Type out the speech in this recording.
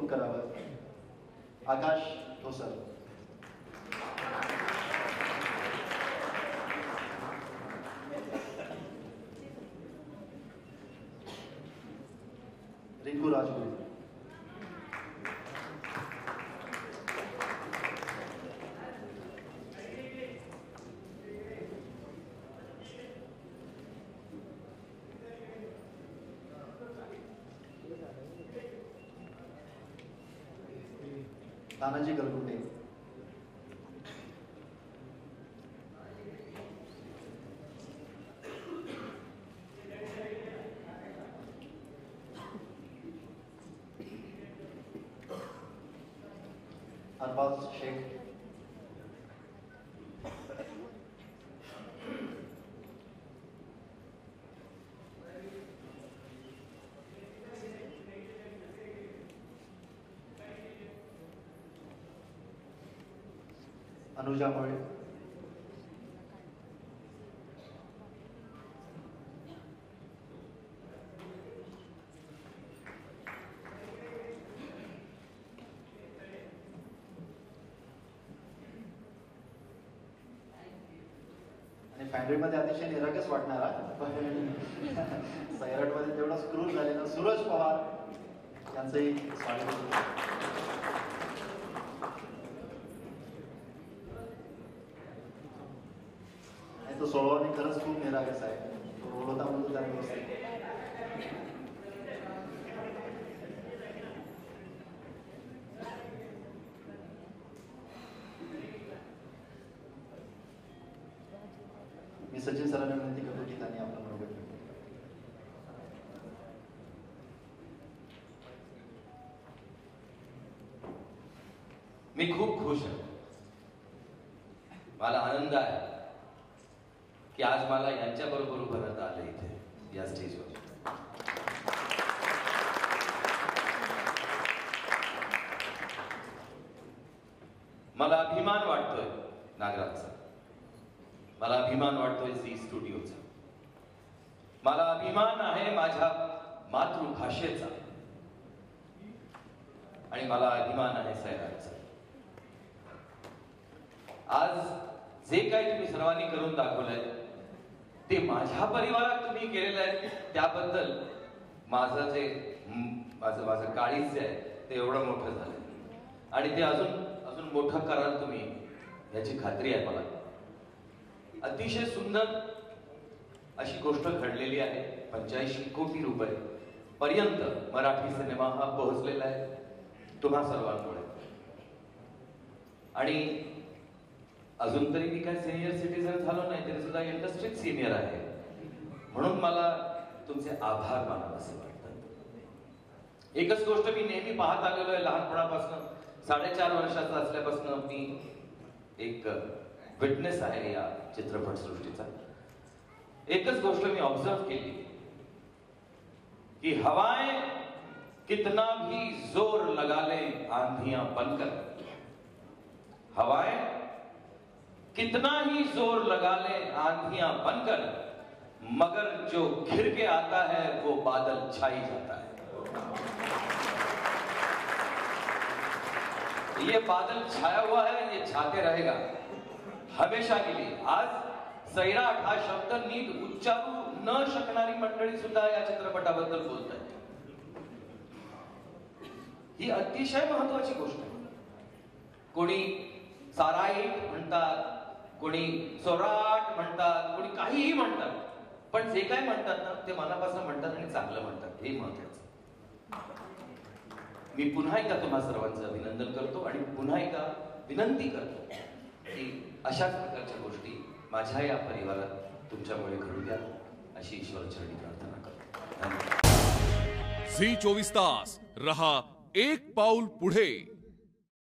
कौतुक करावं. आकाश ठोसर. रिंकू राजगुरू. तानाजी गलगुंडे. अरबाज शेख. अनुजा मोळे. आणि फॅन्ड्रीमध्ये अतिशय निरागस वाटणारा पण सैराटमध्ये तेवढा स्क्रूज झालेला सूरज पवार यांचंही स्वागत. तो सोळवानी खरंच खूप निरागस आहे. तो ओळखता म्हणतो त्याने बसते. मी सचिन सरांना विनंती करतो की त्यांनी आपला बरोबर. मी खूप खुश आहे. मला आनंद आहे की आज मला यांच्या बरोबर उभं राहता आलं इथे या स्टेजवर. मला अभिमान वाटतोय नागराजचा. मला अभिमान वाटतोय झी स्टुडिओचा. मला अभिमान आहे माझ्या मातृभाषेचा आणि मला अभिमान आहे सैराटचा. आज जे काही तुम्ही सर्वांनी करून दाखवलंय ते माझ्या परिवारात तुम्ही केलेलं आहे त्याबद्दल माझं काळीज जे आहे ते एवढं मोठं झालं आणि ते अजून मोठं कराल तुम्ही याची खात्री आहे मला. अतिशय सुंदर अशी गोष्ट घडलेली आहे. 85 कोटी रुपये पर्यंत मराठी सिनेमा हा पोहोचलेला आहे तुम्हा सर्वांमुळे. आणि अजून तरी मी काय सिनियर सिटीजन झालो नाही तरी सुद्धा इंडस्ट्रीत सिनियर आहे म्हणून मला तुमचे आभार मानावेसे वाटतात. एकच गोष्ट मी नेहमी पाहत आलेलो आहे लहानपणापासून. 4.5 वर्षाचा असल्यापासून मी एक विटनेस आहे या चित्रपट सृष्टीचा. एकच गोष्ट मी ऑब्झर्व केली की हवाएं कितना भी जोर लगा ले आंधियां बनकर. हवाएं कितना ही जोर लगा ले आंधियां बनकर मगर जो घिर के आता है वो बादल छाई जाता है. ये बादल छाया हुआ है, ये छाते रहेगा हमेशा के लिए. आज सैराट हा शब्द नीट उच्चारू न शकणारी मंडळी सुद्धा या चित्रपटाबद्दल बोलत आहे. ही अतिशय महत्वाची गोष्ट आहे. कोणी साराईट म्हणतात, कोणी सोराट म्हणतात, कोणी काहीही म्हणतात, पण जे काय म्हणतात ना ते मनापासून म्हणतात आणि चांगलं म्हणतात हे महत्वाचं. मी पुन्हा एकदा तुम्हा सर्वांचं अभिनंदन करतो आणि पुन्हा एकदा विनंती करतो की अशाच प्रकारच्या गोष्टी माझ्या या परिवारात तुमच्यामुळे घडू द्या अशी ईश्वरचरणी प्रार्थना करतो. धन्यवाद. झी 24 तास रहा एक पाऊल पुढे.